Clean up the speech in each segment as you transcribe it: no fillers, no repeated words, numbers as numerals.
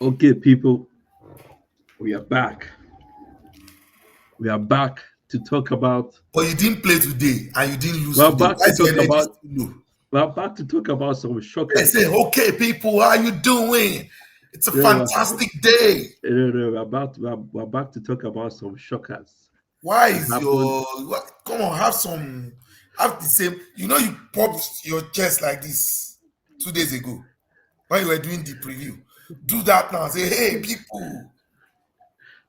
Okay, people, we are back. We are back to talk about. But you didn't play today and you didn't We lose are today. back Why to is your talk energy about. still low? We are back to talk about some They shockers. say, okay, people, how you doing? It's a Yeah, fantastic day. no, we're back to talk about some shockers Why that is happened. your come on, have the same. You know, you popped your chest like this 2 days ago when you were doing the preview. Do that now. Say, hey, people.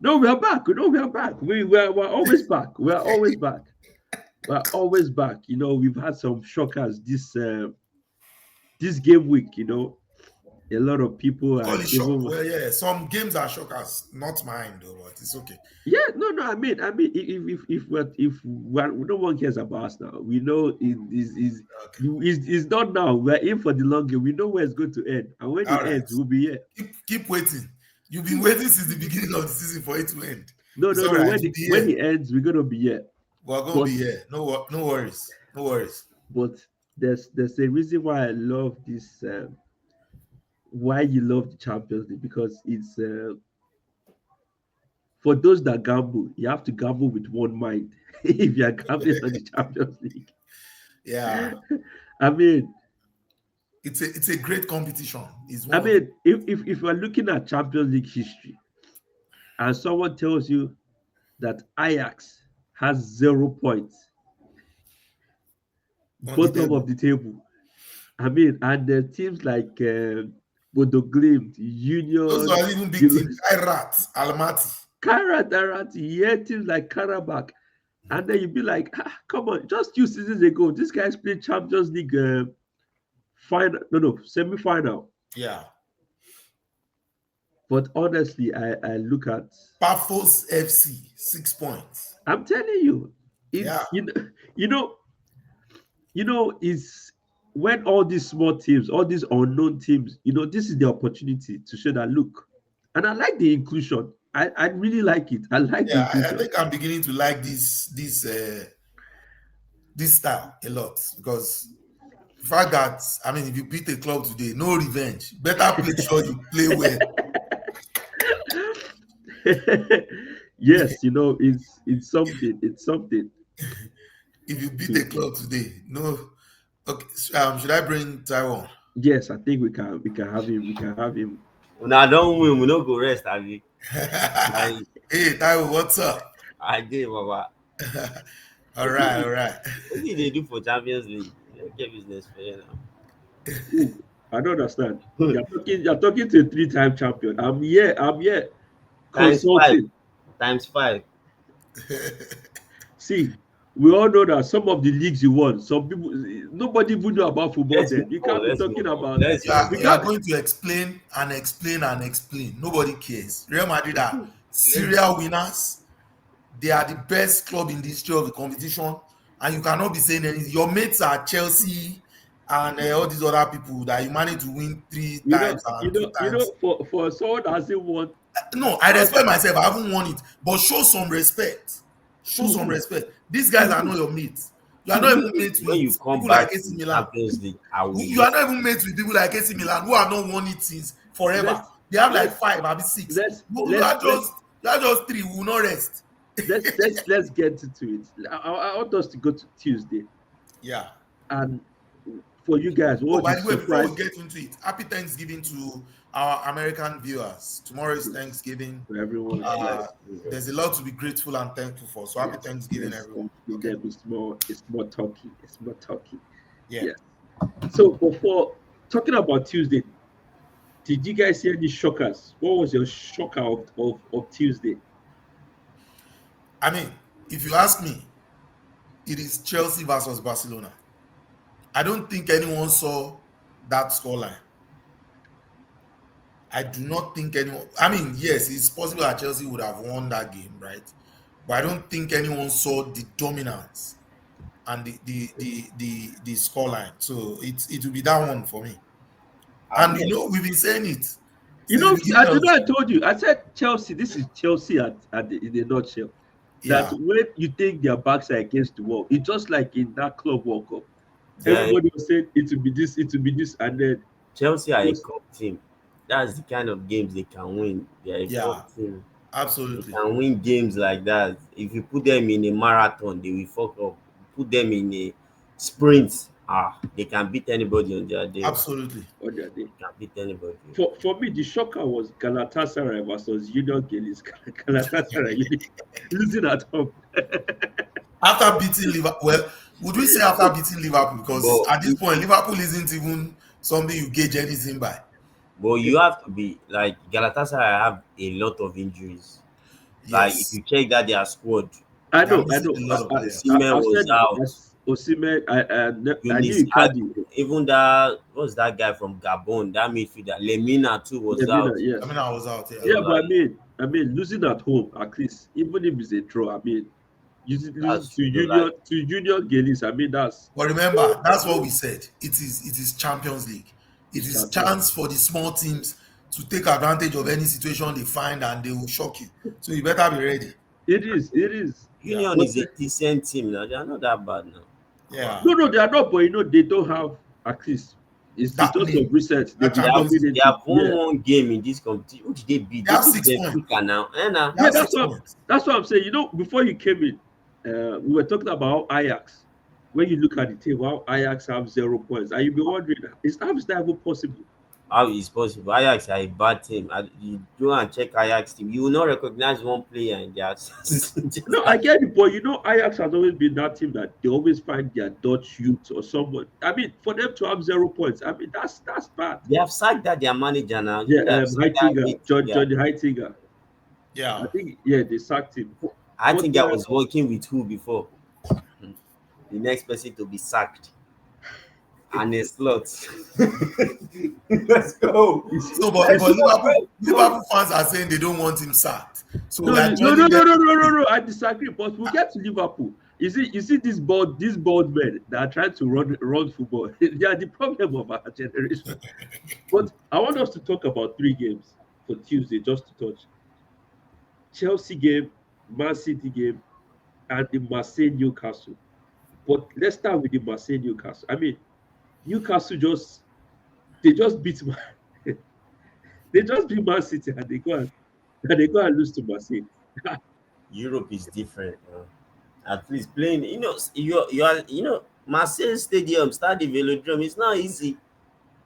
No, we are back. No, we are back. We're always back. We are always back. We're always back. We've had some shockers this game week. A lot of people Call and it shock. even. Well, yeah, some games are shockers, not mine though, but it's okay. Yeah, no. If no one cares about us now, we know Okay. it's not now. We're in for the long game. We know where it's going to end, and when All it right. ends, we'll be here. Keep waiting. You've been waiting since the beginning of the season for it to end. No, It's no, all no. right. When You'll it be when here. it ends, we're gonna be here. We're gonna But be here. No worries. No worries. but there's a reason why I love this. Why you love the Champions League, because it's for those that gamble. You have to gamble with one mind if you are gambling on the Champions League. Yeah. I mean, It's a great competition. It's I one of the mean, if we're looking at Champions League history, and someone tells you that Ajax has 0 points, on the bottom table. of the table. I mean, and the teams like Bodo Glimt, Those Union, are even big teams. the Kairat, Almaty. Karatarati, yeah, teams like Karabakh. And then you'd be like, come on, just 2 seasons ago, this guy's played Champions League final, no, semi-final. Yeah. But honestly, I look at, Paphos FC, 6 points. I'm telling you, Yeah. it's you know, is when all these small teams, all these unknown teams, this is the opportunity to show that look. And I like the inclusion. I really like it. I like the Yeah. I inclusion. think I'm beginning to like this style a lot because the fact that if you beat a club today, no revenge. Better make sure you play well. Yes, it's something. It's something. If you beat a To club today, no. Okay, should I bring Taiwan? yes, I think we can have him. We can have him. Una don win, we no go rest, abi? Like, Hey, Taiwan, what's up? I did, Baba. All right. What did they do for Champions League? Get business for you Ooh, I don't understand. now. You're talking to a three-time champion. I'm here Times five. consulting. Times five. See, we all know that some of the leagues you won, some people, nobody even know about football. Let's Then move you on. can't be Let's talking move on. about. Let's You are, We move you on. are can't. going to explain and explain and explain. Nobody cares. Real Madrid are Let's serial winners. They are the best club in the history of the competition, and you cannot be saying anything. Your mates are Chelsea and all these other people that you managed to win three You know, times you and two know, you times. know. For someone that hasn't won, No, I has respect myself. I haven't won it, but show some respect. Show to some who? respect. These guys To are not who? your mates. You are To not who? even mates when you with come people like back to AC the Milan. Champions League, I will You are not even mates with people like AC Milan who have not won it since forever. Let's They have like let's five, maybe six. let's You let's are let's just three. We will not rest. let's get into it. I want us to go to Tuesday, Yeah. and for you guys, Oh, what was by the the way, before we surprise get into it, happy Thanksgiving to our American viewers. Tomorrow is to, Thanksgiving. to everyone? Uh, Yes, there's a lot to be grateful and thankful for. So happy yes, Thanksgiving, yes. everyone. And to Okay. them, it's more talking. It's more talking. Yeah. Yes. So before talking about Tuesday, did you guys see any shockers? What was your shocker of Tuesday? I mean, if you ask me, it is Chelsea versus Barcelona. I don't think anyone saw that scoreline. I do not think anyone. Yes, it's possible that Chelsea would have won that game, right? But I don't think anyone saw the dominance and the scoreline. So it will be that one for me. And Yes. we've been saying it You since the know, beginning I, you of the know, I season. told you. I said Chelsea. This is Chelsea in a nutshell. That Yeah, when you think their backs are against the wall, it's just like in that club World Cup. Yeah, Everybody was saying it will be this, and then Chelsea are a just cup team. that's the kind of games they can win. They are a Yeah, top team. They absolutely. can win games like that. If you put them in a marathon, they will fuck up. Put them in a sprint, they can beat anybody on their day. Absolutely. on their day. Can beat anybody. For me, the shocker was Galatasaray versus Union Guilis. Galatasaray losing at home. After beating Liverpool, well, would we say after beating Liverpool? Because But at this point, Liverpool isn't even something you gauge anything by. you have to be like Galatasaray have a lot of injuries. Like if Yes, you check that their squad, I they are know, I missing know. a lot of players. Osimhen I've was said that. out. Yes, Osimhen. I knew Yunis, Icardi. even that what's that guy from Gabon? That midfielder Lemina too was Lemina, out. I yes. mean, I was out He here. Yeah, was but like, losing at home at least, even if it's a draw, losing that's to true. Though. Like Union Guilis. That's But remember, that's what we said. It is Champions League. It is champion. chance for the small teams to take advantage of any situation they find, and they will shock you. So you better be ready. It is. It is. Yeah, Union But is a decent team now. They are not that bad now. yeah. no, they are not. But they don't have at least. It's That just of name, recent they've that been They have Champions League. dominating. they have won Yeah, one game in this competition. Which they beat? They They have beat 6 points. Benfica now. They yeah. have 6 points. That's what I'm saying. Before you came in, we were talking about Ajax. When you look at the table, how Ajax have 0 points, and you'll be wondering, how is that even possible? How is possible? Ajax are a bad team. You go and check Ajax team. You will not recognize one player in their just No, I get it, but Ajax has always been that team that they always find their Dutch youth or someone. For them to have 0 points, that's bad. They have sacked that their manager now. Yeah, They have sacked that Heitinger, Heitinga. Johnny Heitinger. I Yeah. think they sacked him. I But think I was working with who before? The next person to be sacked. And a slot. Let's go. So, but Liverpool fans are saying they don't want him sacked. So we are No, joining them. no. I disagree. But we'll get to Liverpool. You see these bald men that are trying to run football. They are the problem of our generation. But I want us to talk about 3 games for Tuesday, just to touch. Chelsea game, Man City game, and the Marseille Newcastle. But let's start with the Marseille Newcastle. Newcastle they just beat they just beat Man City, and they go and lose to Marseille. Europe is different. At least playing, Marseille Stadium, Stade de Velodrome, it's not easy.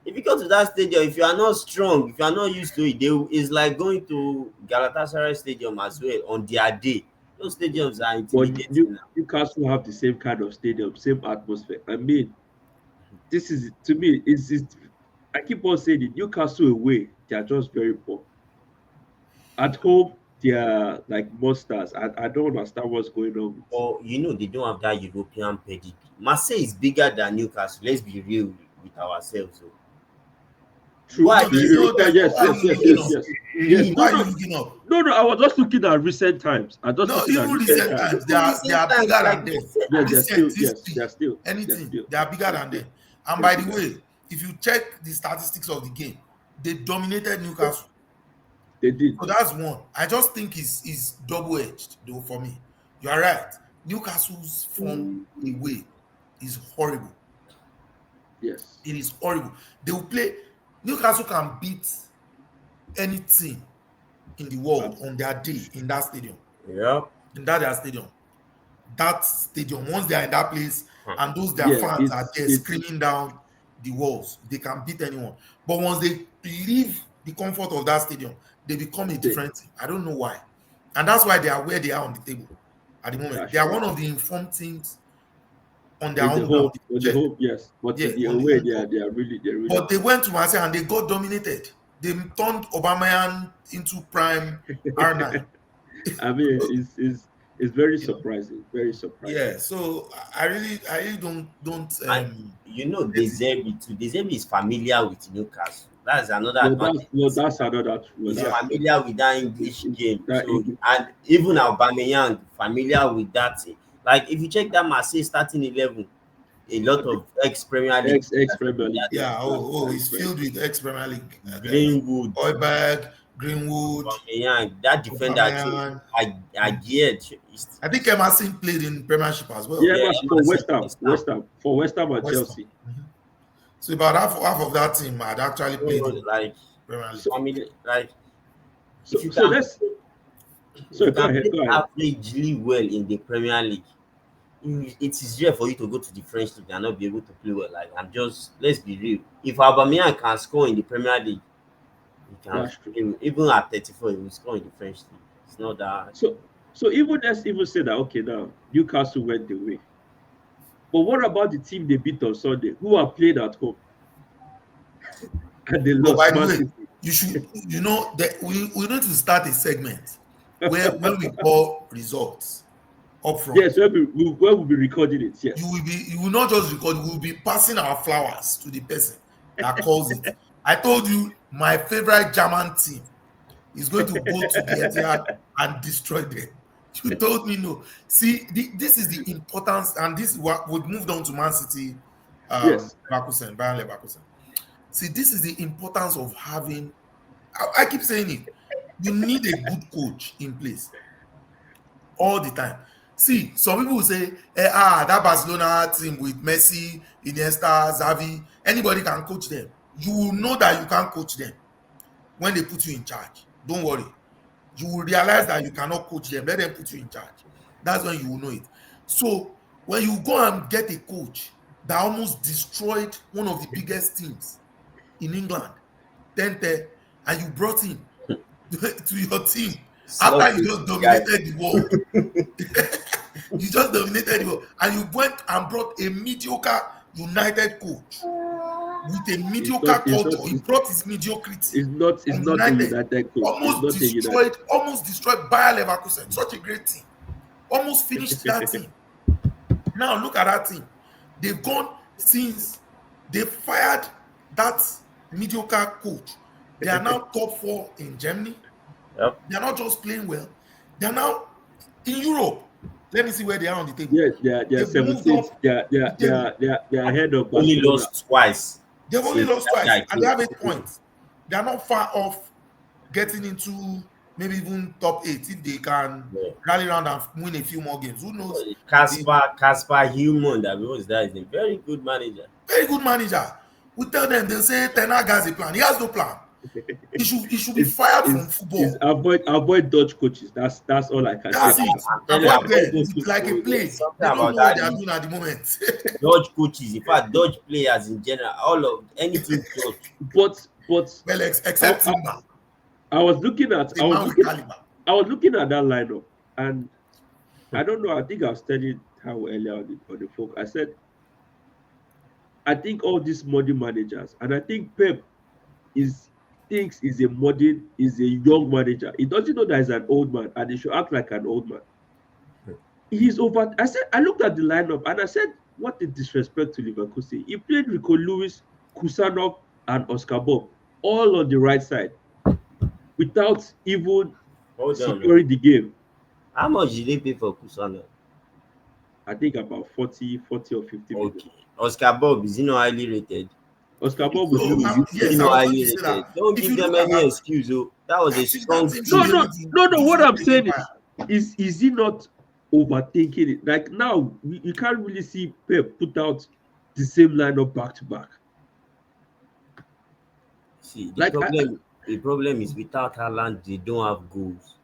If you go to that stadium, if you are not strong, if you are not used to it, it's like going to Galatasaray Stadium as well on their day. Those stadiums are But intimidating now. Newcastle have the same kind of stadium, same atmosphere. This is to me. I keep on saying it. Newcastle away, they are just very poor. At home, they are like monsters. I don't understand what's going on. Or they don't have that European pedigree. Marseille is bigger than Newcastle. Let's be real with ourselves. True. Why? Yes. Why are you looking up? No. I was just looking at recent times. No, even recent times, they are bigger than them. Yeah, Recent they're still anything, they are bigger than them. And by the way, if you check the statistics of the game, they dominated Newcastle. They did. So that's one. I just think is double-edged though for me. You are right. Newcastle's form away is horrible. Yes. It is horrible. They will play. Newcastle can beat any team in the world on their day in that stadium. Yeah. In their stadium. That stadium, once they are in that place, and those their Yeah, fans are there screaming down the walls, they can beat anyone. But once they leave the comfort of that stadium, they become a different team. I don't know why. And that's why they are where they are on the table at the moment. They are one of the informed teams on their own. Yes. But Yeah, the on the away, home they are really. But they went to Marseille and they got dominated. They turned Aubameyang into prime R9. It's very surprising. Very surprising. Yeah, so I really don't De Zerbi too. De Zerbi is familiar with Newcastle. That's another advantage. That's another. He's familiar with that English game. English. And even Aubameyang familiar with that. Like if you check that Marseille starting 11, a lot of ex-Premier League. Ex-Premier League. Yeah, it's filled with ex-Premier League. Greenwood. Højbjerg, Greenwood. That defender, I get. I think Emerson played in Premiership as well. Yeah, for West Ham and Chelsea. So about half of that team had actually played. Like Premier League. So family, like so if you so can let's if you sorry, go can ahead, play go ahead. averagely well in the Premier League, it is rare for you to go to the French league and not be able to play well. Like I'm just let's be real. If Aubameyang can score in the Premier League, he can That's true. even at 34, he will score in the French league. It's not that. So even let's even say that okay now Newcastle went away. But what about the team they beat on Sunday, who are played at home and they Oh, by lost the Man way, City? you should, that we need to start a segment where when we call results up Yes, front, we'll be recording it. Yes. you will not just record, we will be passing our flowers to the person that calls it. I told you my favorite German team is going to go to the Etihad and destroy them. You told me no. See, this is the importance, and this is what we've moved on to Man City, Yes. Leverkusen, Bayern Leverkusen. See, this is the importance of having. I keep saying it. You need a good coach in place all the time. See, some people will say, that Barcelona team with Messi, Iniesta, Xavi, anybody can coach them. You will know that you can't coach them when they put you in charge. Don't worry. You will realize that you cannot coach them. Let them put you in charge. That's when you will know it. So when you go and get a coach that almost destroyed one of the biggest teams in England, Tente, and you brought him to your team after you Sloppy just guy. dominated the world. You just dominated the world, and you went and brought a mediocre United coach with a It's mediocre not. It's culture. not. He brought his mediocrity It's not. It's on not a United. United coach. It's not a United. Almost destroyed Bayer Leverkusen. Such a great team. Almost finished that team. Now look at that team. They've gone since they fired that mediocre coach. They are now top 4 in Germany. Yep. They are not just playing well. They are now in Europe. Let me see where they are on the table. Yes, they are They've moved 17th. up They the table. are ahead of Only Barcelona. lost twice. They've only Since lost that twice, guy and they came. have 8 points. They are not far off getting into maybe even top 8 if they can Yeah. rally around and win a few more games. Who knows? Casper Human, that was that is a very good manager. Very good manager. We tell them, they say Ten Hag has a plan. He has no plan. He should be fired from Is football. avoid Dutch coaches. That's all I can That's say. it. I'm telling you, Avoid avoid them. those It's like a people. plague. Something They don't about know what they that are league. doing at the moment. Dodge coaches, in fact, Dodge players in general, all of anything Dodge. But Well, except Timber, I was looking at a man with caliber. I was looking at that lineup, and I don't know. I think I was telling how earlier on the phone. I said I think all these modern managers, and I think Pep thinks is a young manager. He doesn't know that he's an old man, and he should act like an old man. He's over. I looked at the lineup and I said, what a disrespect to Leverkusen. He played Rico Lewis, Kusanov, and Oscar Bob all on the right side without even Hold on. securing the game. How much did they pay for Kusano? I think about 40 or 50 million. Okay. Oscar Bob, is he not highly rated? Oscar Bob was So, doing Is yes, he I not was highly going to say rated? that. Don't If give you them look at any that, excuse. Oh. That was I a think strong that team should no, be team. able to no. What I'm saying defend is he not overthinking it? Like now, you can't really see Pep put out the same lineup back to back. See, Like the problem is without Haaland, they don't have goals.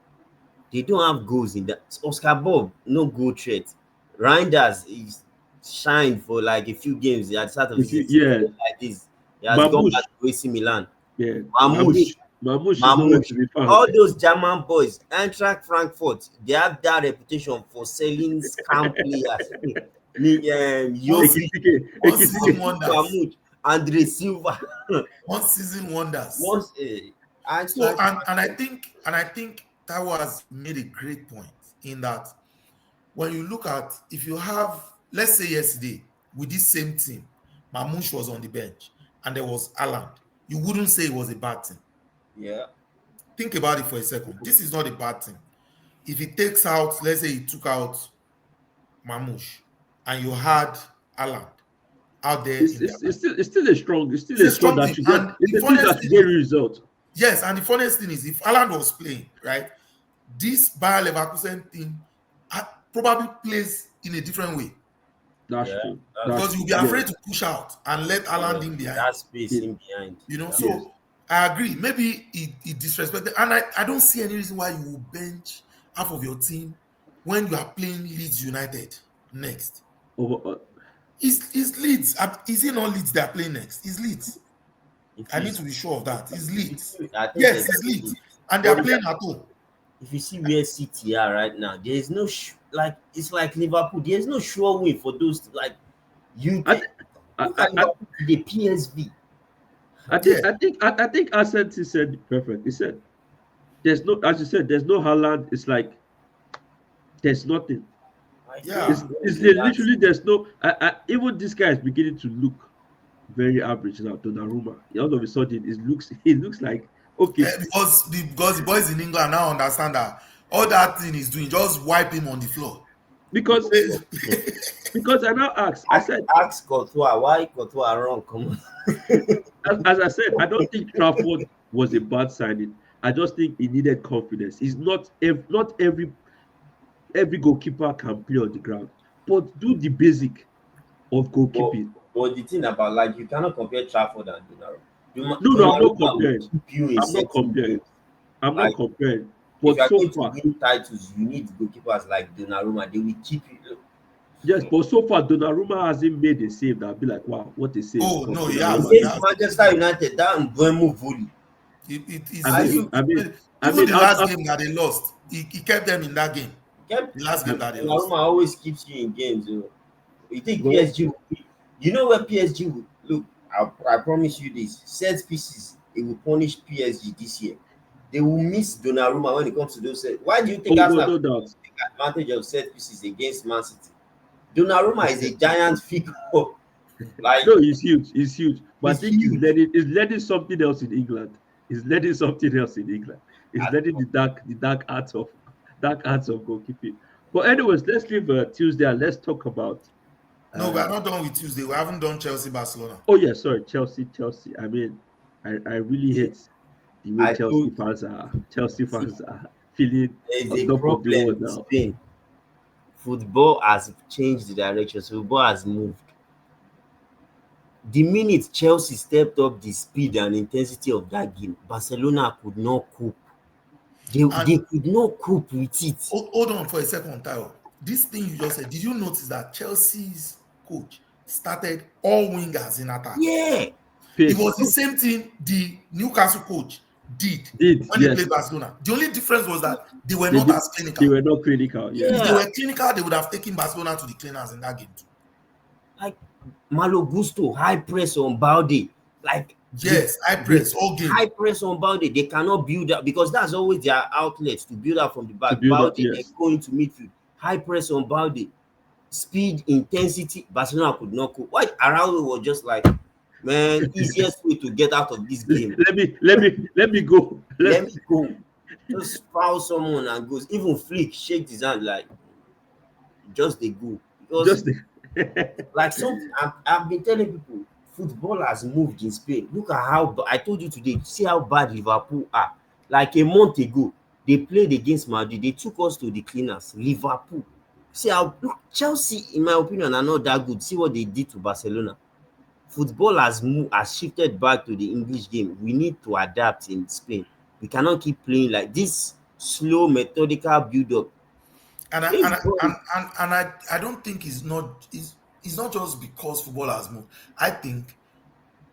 They don't have goals in that. Oscar Bob, no goal threat. Reinders is shined for like a few games at the start of the season. yeah, Like this. He has gone Mamouche, back to AC Milan. yeah, Mamouche. Mamouche is nowhere Mamouche, to be found. all those German boys, Eintracht Frankfurt, they have that reputation for selling scam players. Jovic, one season wonders. Mamouche, Andre Silva. One season wonders. Once So and I think Taiwo has made a great point in that when you look at, if you have, let's say yesterday with this same team, Mamouche was on the bench and there was Haaland, you wouldn't say it was a bad thing. yeah, Think about it for a second. This is not a bad thing. If he takes out, let's say he took out Mamouche and you had Haaland out there It's still a strong. It's still a strong strong that team. you get. And It's the a team funniest that you thing get result. Yes, and the funniest thing is, if Haaland was playing, right, this Bayer Leverkusen team probably plays in a different way That's Yeah, true. that's because you'll be afraid to push out and let Haaland in behind. that space Yeah. in behind. You know, Yes. so I agree. Maybe he disrespected, and I don't see any reason why you will bench half of your team when you are playing Leeds United next. Over, Is Leeds? Is it not Leeds they are playing next? Is Leeds? If I you, need to be sure of that. Is Leeds? I think Yes, it's it's Leeds, and they but are playing at home. if you see where City are right now, there is no like it's like Liverpool. There is no sure way for those like you I, can th- look at I, Liverpool, the PSV. Yeah, I think ArseTee said it perfect. He said, "There's no, as you said, there's no Haaland. It's like there's nothing. Like yeah. It's that's literally there's no. Even this guy is beginning to look very average now. Donnarumma. All of a sudden, it looks like okay Because the boys in England now understand that all that thing is doing just wipe him on the floor. because because I now asked. I said, ask Courtois why Courtois wrong. Come on. as I said, I don't think Trafford was a bad signing. I just think he needed confidence. It's not every goalkeeper can play on the ground, but do the basic of But goalkeeping. but the thing about like you cannot compare Trafford and Donnarumma. No, no, I'm not Donnarumma will comparing. keep you in I'm not certain comparing. games. I'm not Like comparing. if But you are so going to far, win titles, you need goalkeepers like Donnarumma. They will keep you. yes, but so far Donnarumma hasn't made a save that I'll be like, wow, what a save Oh from no, Donnarumma he this Against year. has. Manchester United, that Mbeumo volley. It I is I mean, look I mean, I even mean, the last game that they lost, he kept them in that game. kept The last game that they lost. Donnarumma always keeps you in games. You know. You think well, PSG will be, you know where PSG will look, I promise you this. Set pieces, it will punish PSG this year. They will miss Donnarumma when it comes to those set. Why do you think oh no, Arsenal no doubt. take advantage of set pieces against Man City? Donnarumma is a giant figure. Like No, he's huge. He's huge. But I he's think huge. he's learning something else in England. He's learning something else in England. He's learning the dark arts of goalkeeping. But anyways, let's leave Tuesday and let's talk about No, we are uh not done with Tuesday. We haven't done Chelsea Barcelona. oh yeah, sorry, Chelsea. I mean, I really hate the way I told you, Chelsea see, fans are feeling there is on a top of the problem world in now. Spain. Football has changed the direction. Football has moved. The minute Chelsea stepped up the speed and intensity of that game, Barcelona could not cope. And They could not cope with it. hold on for a second, Tayo. This thing you just said, did you notice that Chelsea's coach started all wingers in attack? Yeah. It was Pace the same thing the Newcastle coach did did when they played yes. Barcelona. The only difference was that they were They not did as they clinical. were not critical, If yes. they Yeah. were clinical, they would have taken Barcelona to the cleaners in that game too. Like Malo Gusto, high press on Balde. Like Yes, I the press all game. high press on Balde, they cannot build up because that's always their outlet to build up from the To back. build up, Balde then yes. go into midfield. High press on Balde. Speed, intensity, Barcelona could not cope. Why Araujo was just like, man, easiest way to get out of this game. Let me go. Let me go. Just foul someone and goes. Even Flick shakes his hand like just they go. Because just like something I've been telling people, football has moved in Spain. Look at how I told you today, see how bad Liverpool are. Like a month ago, they played against Madrid. They took us to the cleaners. Liverpool. See how look, Chelsea, in my opinion, are not that good. See what they did to Barcelona. Football has shifted back to the English game. We need to adapt in Spain. We cannot keep playing like this slow, methodical build-up. And I This and I, ball, and I don't think it's not just because football has moved. I think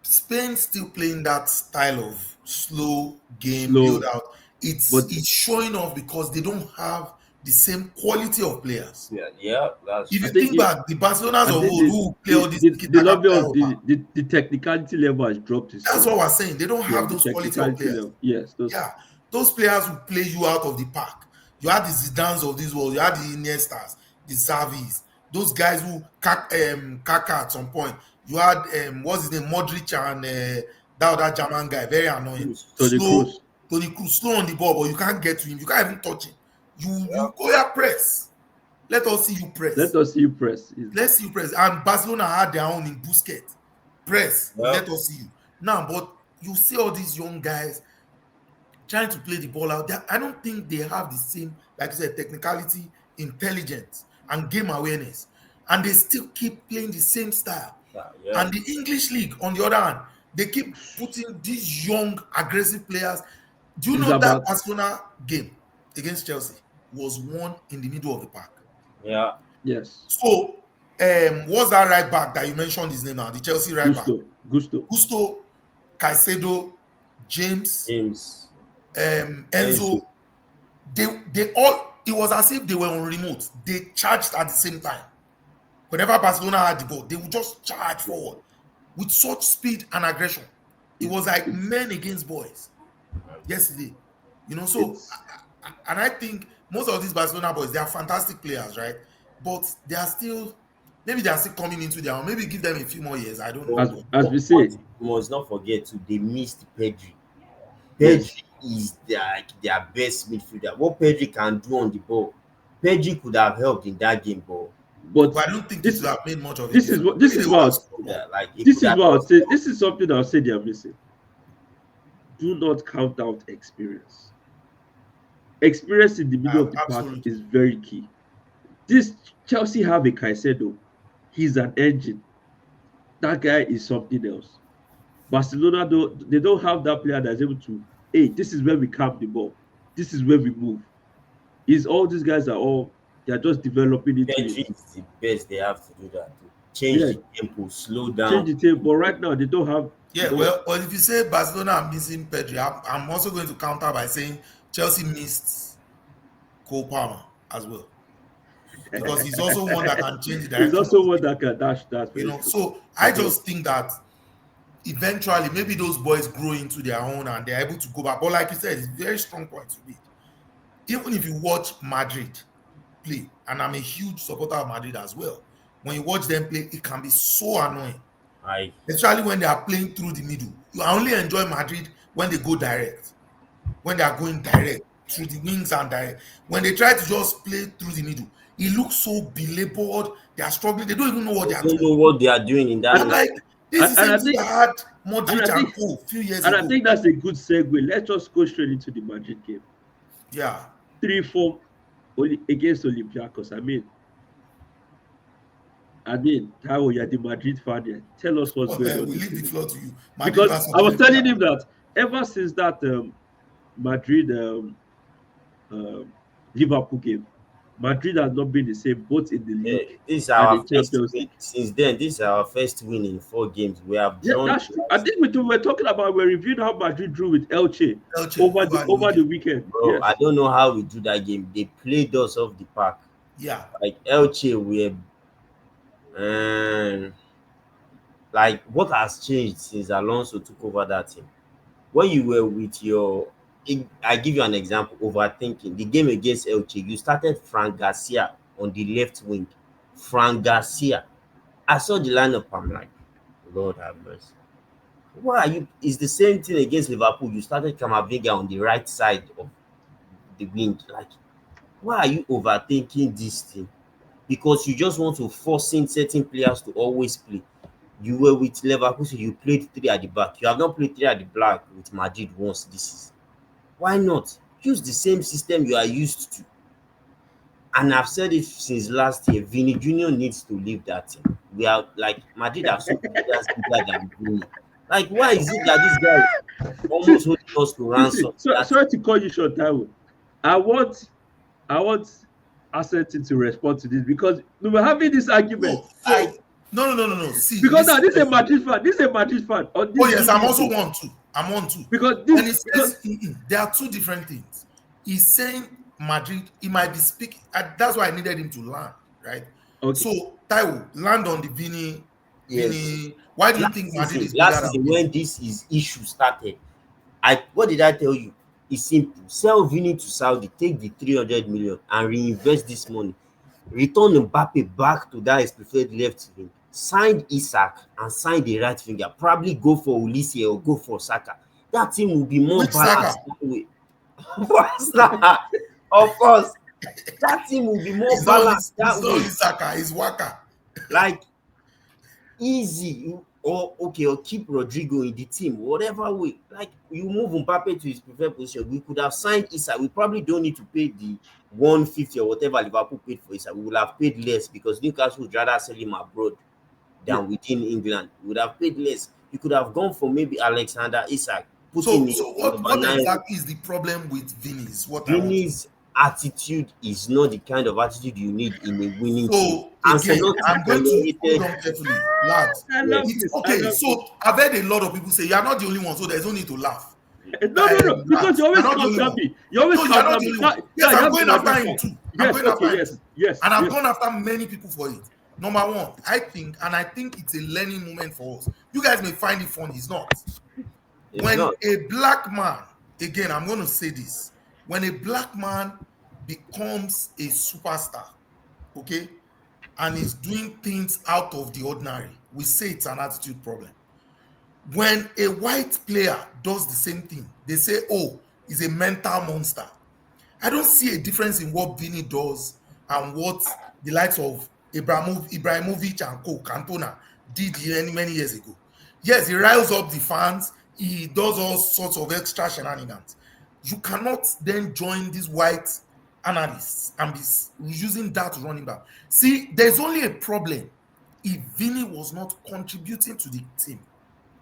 Spain still playing that style of slow game build slow. out. But It's showing off because they don't have the same quality of players. yeah, yeah, that's If I you true. think think it, back, the Barcelonas I of think old who play all this tiki the taka level play of over, the technicality level has dropped in that's Spain. what we're saying. They don't Yeah, have the those quality of technicality players. level. Yes, those Yeah, those players who play you out of the park. You had the Zidanes of this world. You had the Iniestas, the Xavis, those guys who Kaka at some point. You had what's his name, Modric and that other German guy, very annoying, Tony slow. Cruz. Tony Cruz, slow on the ball, but you can't get to him. You can't even touch him. Yeah. You go here press. Let us see you Let press. us see you press. Let's see you press. And Barcelona had their own in Busquets. Press. Yeah. Let us see you now. But you see all these young guys trying to play the ball out there. I don't think they have the same, like I said, technicality, intelligence, and game awareness. And they still keep playing the same style. Yeah, yeah. And the English league, on the other hand, They keep putting these young, aggressive players. Do you It's know that about Barcelona game against Chelsea was won in the middle of the park? Yeah. yes, So, what's that right back that you mentioned his name now? The Chelsea right back, Gusto. Gusto, Caicedo, James, James. Enzo. Enzo. They all. It was as if they were on remote. They charged at the same time. Whenever Barcelona had the ball, they would just charge forward with such speed and aggression. It was It's like it's men against boys yesterday. So it's and I think most of these Barcelona boys, they are fantastic players, right? But they are still, maybe they are still coming into their own. Maybe give them a few more years. I don't know. But But as we what say. you must not forget too, they missed Pedri. Yes, Pedri is their best midfielder. What Pedri can do on the ball, Pedri could have helped in that game, but but I don't think it this would have made much of a this is difference. what Maybe they would have scored. like he this could is have what I would just say. This is something I'll say they are missing. Do not count out experience. Experience in the middle of the park Absolutely. is very key. This Chelsea have a Caicedo. He's an engine. That guy is something else. Barcelona they don't have that player that's able to. Hey, this is where we camp the ball. This is where we move. Is all these guys are all they are just developing into Pedri it. is the best. They have to do that. To change Yeah, the tempo, slow change down. the tape. But right now they don't have. They Yeah, don't. well, if you say Barcelona are missing Pedri, I'm also going to counter by saying Chelsea missed Cole Palmer as well, because he's also one that can change the He's direction of also the one game. that can dash. That's very true. So I That's very just think that eventually maybe those boys grow into their own and they're able to go back. But like you said, it's very strong point to be. Even if you watch Madrid play, and I'm a huge supporter of Madrid as well, when you watch them play, it can be so annoying, I especially when they are playing through the middle. You only enjoy Madrid when they go direct, when they are going direct through the wings and direct. When they try to just play through the middle, it looks so belabored. They are struggling. They don't even know what they are don't doing. know what they are doing in that and I'm middle. like, this is the and same I thing think that had and I Modric think and Co. a few years and I ago. think that's a good segue. Let's just go straight into the Madrid game. Yeah. 3-4 against Olympiacos. Taiwo, you're the Madrid fan here. Tell us what's Oh, going man, on we this leave the season. floor to you. Madrid Because versus I was telling him Olympiacos. that ever since that Madrid Liverpool game, Madrid has not been the same both in the league This is and our in first Champions win. League. Since then, this is our first win in 4 games. We have Yeah, drawn. that's true. I think we're talking about we're reviewing how Madrid drew with Elche Elche over the over the weekend. weekend. Bro, I Yes. don't know how we do that game. They played us off the park. Yeah. Like Elche, um, like what has changed since Alonso took over that team? When you were with I give you an example. Overthinking the game against Elche, you started Frank Garcia on the left wing. Frank Garcia. I saw the lineup. I'm like, Lord have mercy. Why are you? It's the same thing against Liverpool. You started Kamavinga on the right side of the wing. Like, why are you overthinking this thing? Because you just want to force in certain players to always play. You were with Liverpool, so you played three at the back. You have not played three at the back with Madrid once this season. Why not? Use the same system you are used to. And I've said it since last year. Vini Jr. needs to leave that team. We are like Madrid have so many players bigger than Vini. Like, why is it that this guy is almost See, holding us to listen, ransom? That sorry to call you short, Taiwo. I want I want ArseTee to respond to this because we were having this argument. like No. See, Because now listen this is a carefully. Madrid fan. This is a Madrid fan on Oh this yes, I'm video also show. one too. I'm on too. Because When he this because says there are two different things. He's saying Madrid, he might be speaking. That's why I needed him to land, right? okay. So Taiwo, land on the yes. Vini. Why do you think Madrid is bigger Last than season Vini? when this is issue started, what did I tell you? It's simple. Sell Vini to Saudi, take the 300 million and reinvest this money. Return Mbappe back to that his preferred left wing. Sign Isak and sign the right winger. Probably go for Ulisi or go for Saka. That team will be more Which Saka? balanced that way. What's that? Of course, that team will be more balanced It's that not only way. Saka, it's Waka. Like easy or okay, or keep Rodrigo in the team, whatever way. Like you move Mbappe to his preferred position. We could have signed Isak. We probably don't need to pay the 150 or whatever Liverpool paid for Isak. We would have paid less because Newcastle would rather sell him abroad Yeah. than within England. We would have paid less. You could have gone for maybe Alexander Isak, put him So in number what 9. exactly is the problem with Vinny? Is what I want to. Vini's attitude is not the kind of attitude you need in a winning team. So again, Ancelotti I'm going to hold tolerated. on carefully, lads. I love Yes. It's this. I okay. love this. So I've heard a lot of people say you're not the only one, so there's no need to laugh. No, no, no. Because Lads, you you're always not the only counter one. me. You always No, you're not counter the me. only Now, one. Yes, you I'm have going to after admit him that. too. I'm Yes, going after okay, him yes, too. yes, And I've yes. gone after many people for it. Number one, I think it's a learning moment for us. You guys may find it funny, it's not. It's When not. a black man, again, I'm going to say this, when a black man becomes a superstar, okay, and is doing things out of the ordinary, we say it's an attitude problem. When a white player does the same thing, they say, oh, he's a mental monster. I don't see a difference in what Vini does and what the likes of Ibrahimovic and Co. Cantona did many years ago. Yes, he riles up the fans. He does all sorts of extra shenanigans. You cannot then join these white analysts and be using that to run him down. See, there's only a problem if Vini was not contributing to the team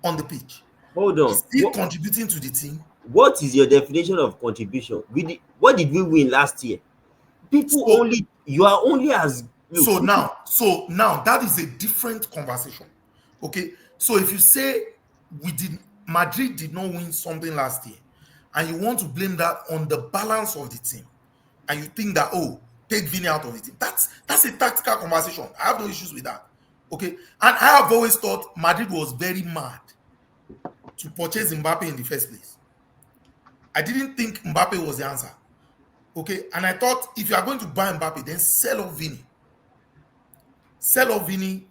on the pitch. Hold He's on. still contributing to the team. What is your definition of contribution? What did we win last year? People So only, you are only as, look, people, so now that is a different conversation. Okay. So if you say Madrid did not win something last year, and you want to blame that on the balance of the team, and you think that, oh, take Vini out of the team, that's a tactical conversation. I have no issues with that. Okay. And I have always thought Madrid was very mad to purchase Mbappe in the first place. I didn't think Mbappe was the answer. Okay, and I thought if you are going to buy Mbappe, then sell off Vini. Sell off Vini,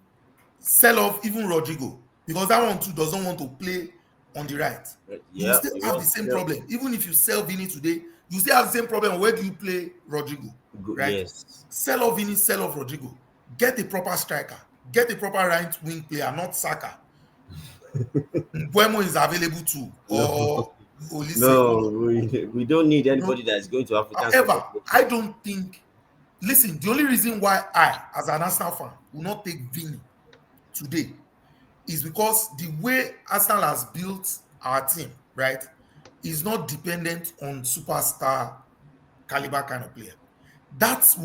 sell off even Rodrigo, because that one too doesn't want to play on the right. You will yeah, still have the same problem. Even if you sell Vini today, you still have the same problem. Where do you play Rodrigo? Right? yes. Sell off Vini, sell off Rodrigo. Get a proper striker. Get a proper right wing player, not Saka. Mbuemo is available too, or Olise. No, we don't need anybody that is going to African. However, I don't think. Listen, the only reason why I, as an Arsenal fan, will not take Vini today is because the way Arsenal has built our team, right, is not dependent on superstar caliber kind of player. That's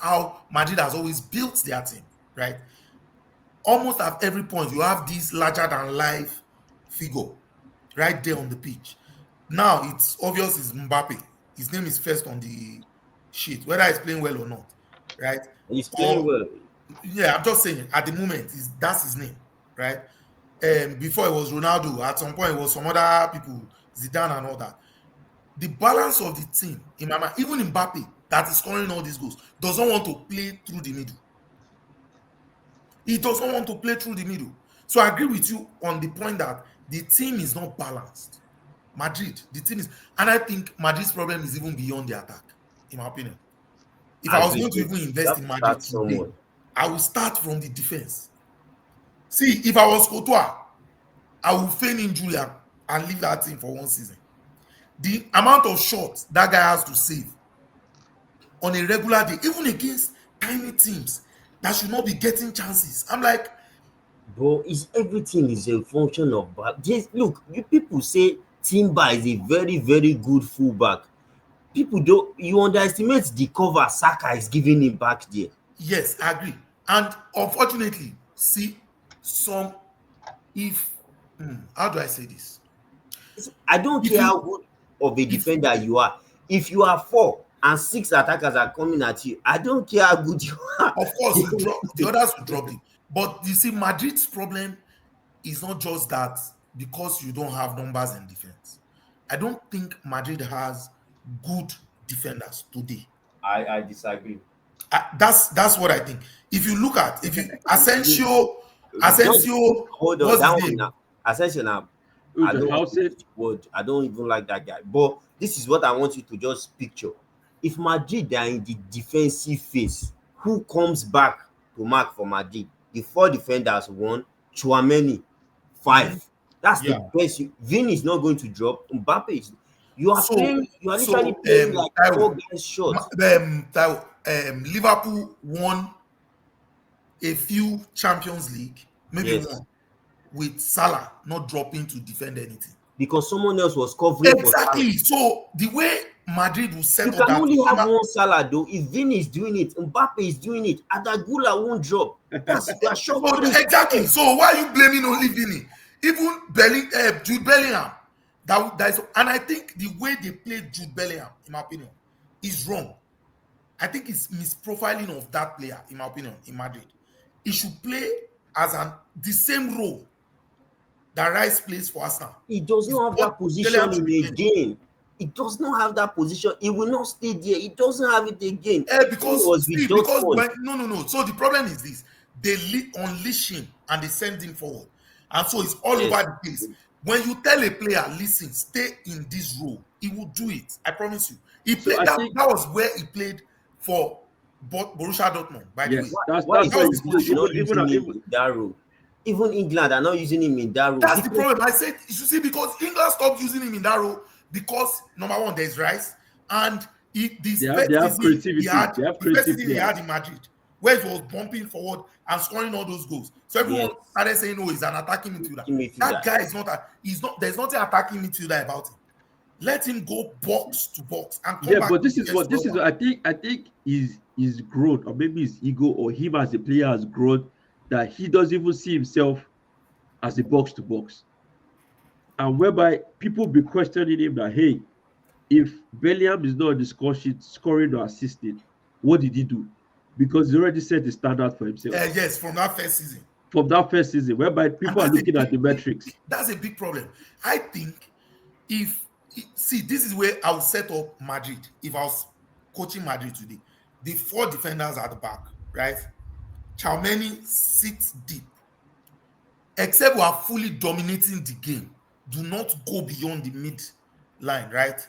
how Madrid has always built their team, right? Almost at every point, you have this larger than life figure right there on the pitch. Now it's obvious it's Mbappe. His name is first on the sheet, whether he's playing well or not, right? He's playing well. Yeah, I'm just saying at the moment that's his name, right? Before it was Ronaldo, at some point it was some other people, Zidane and all that. The balance of the team, in my mind, even Mbappe that is scoring all these goals, doesn't want to play through the middle. He doesn't want to play through the middle. So I agree with you on the point that the team is not balanced. Madrid, the team is, and I think Madrid's problem is even beyond the attack, in my opinion. If I was going to even invest in Madrid today, I will start from the defense. See, if I was Courtois, I will feign injury and leave that team for one season. The amount of shots that guy has to save on a regular day, even against tiny teams that should not be getting chances. I'm like, bro, everything is a function of just look. You people say Timber is a very, very good fullback. People don't, you underestimate the cover Saka is giving him back there. Yes, I agree. And unfortunately, see, how do I say this? I don't care how good of a defender you are. If you are 4 and 6 attackers are coming at you, I don't care how good you are. Of course, the others will drop you. But you see, Madrid's problem is not just that because you don't have numbers in defense. I don't think Madrid has good defenders today. I disagree. That's what I think. If you look at Asensio, hold on, what's that his one name? now. Asensio now. I don't even like that guy. But this is what I want you to just picture. If Madrid are in the defensive phase, who comes back to mark for Madrid? The 4 defenders, 1, Chouameni, 5. That's the best. Vini is not going to drop. Mbappe is. You are literally playing like 4 guys short. Liverpool won a few Champions League, maybe one. with Salah not dropping to defend anything. Because someone else was covering for Salah. Exactly. So the way Madrid will set You up can that only have team, one Salah though. If Vini is doing it, Mbappe is doing it, Adagula won't drop. They are so shuffling. exactly. So why are you blaming only Vini? Even Jude Bellingham. That is, and I think the way they played Jude Bellingham, in my opinion, is wrong. I think it's misprofiling of that player, in my opinion, in Madrid. He should play as the same role that Rice plays for Arsenal. He does not have that position in a game. He does not have that position. He will not stay there. He doesn't have it again. Because no. So the problem is this: they unleash him and they send him forward, and so it's all over the place. When you tell a player, listen, stay in this role, he will do it. I promise you. He played that was where he played for Borussia Dortmund. By the way, that's why he's not using him in that role. Even England are not using him in that role. That's the problem. I said you should see, because England stopped using him in that role because number one, there's Rice, and they have creativity. He had in Madrid, where he was bumping forward and scoring all those goals. So everyone started saying, "Oh, he's an attacking midfielder." That guy is not. There's nothing attacking midfielder about him. Let him go box to box and come back. But this is what I think is growth, or maybe his ego, or him as a player has grown, that he doesn't even see himself as a box to box, and whereby people be questioning him that, hey, if Bellingham is not on the score sheet scoring or assisting, what did he do? Because he already set the standard for himself. Yes, from that first season. Whereby people are looking at the metrics. That's a big problem. I think this is where I would set up Madrid. If I was coaching Madrid today, the 4 defenders at the back, right? Tchouaméni sits deep. Except we are fully dominating the game, do not go beyond the mid line, right?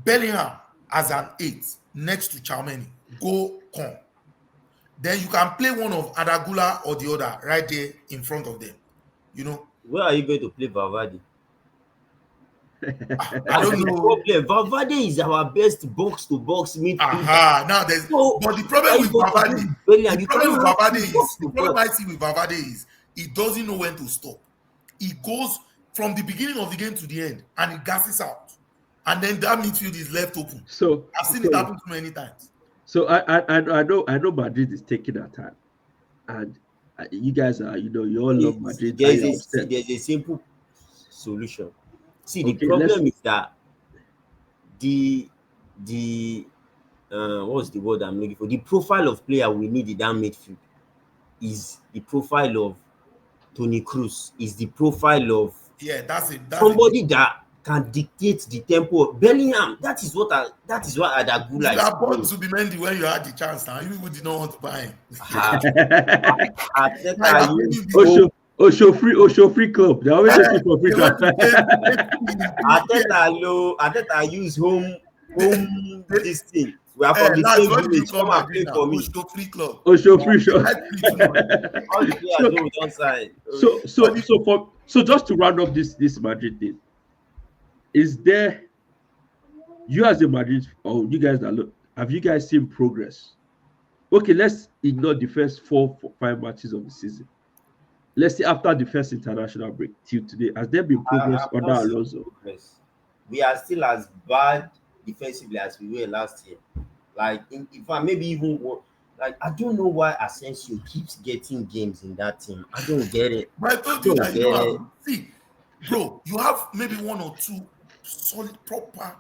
Bellingham as an 8 next to Tchouaméni, come. Then you can play one of Adagula or the other right there in front of them. Where are you going to play Valverde? I don't know. Valverde is our best box to box midfielder. Now but the problem with Valverde is he doesn't know when to stop. He goes from the beginning of the game to the end and he gasses out, and then that midfield is left open. So I've seen it happen too many times. So I know Madrid is taking their time, and you guys are, you all love Madrid. There's a simple solution. See, the problem is that the what's the word I'm looking for? The profile of player we need in that midfield is the profile of Toni Kroos, is the profile of that's somebody that can dictate the tempo. Bellingham, that is what Adagula is. You are born to be Mendy when you had the chance. Now you did not want to buy him. Free club. They always looking for free club. Arteta use home this thing. We are from the same village. Come and play for me. Free club. So just to round up this Madrid thing, is there, you as a Madrid, or you guys that look, have you guys seen progress? Okay, let's ignore the first 4-5 matches of the season. Let's see, after the first international break till today, has there been progress under Alonso? We are still as bad defensively as we were last year. Like, in fact, maybe even like, I don't know why Asensio keeps getting games in that team. I don't get it. But see, bro, you have maybe 1 or 2 solid, proper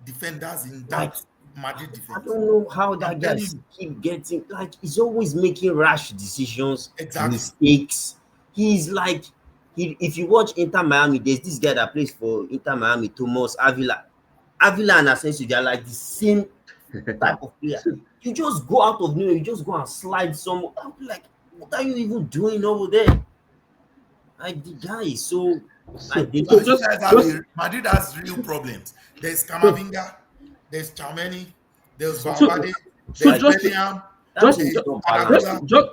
defenders in that Madrid defense. I don't know how that guy keep getting, like, he's always making rash decisions, mistakes. He's like, if you watch Inter Miami, there's this guy that plays for Inter Miami, Thomas Avila and Asensio, they're like the same type of player. You just go out of nowhere, you just go and slide somewhere. I'll be like, what are you even doing over there? Like, the guy is so Madrid has real problems. There's Camavinga, there's Tchouaméni, there's Valverde, there's Bellingham.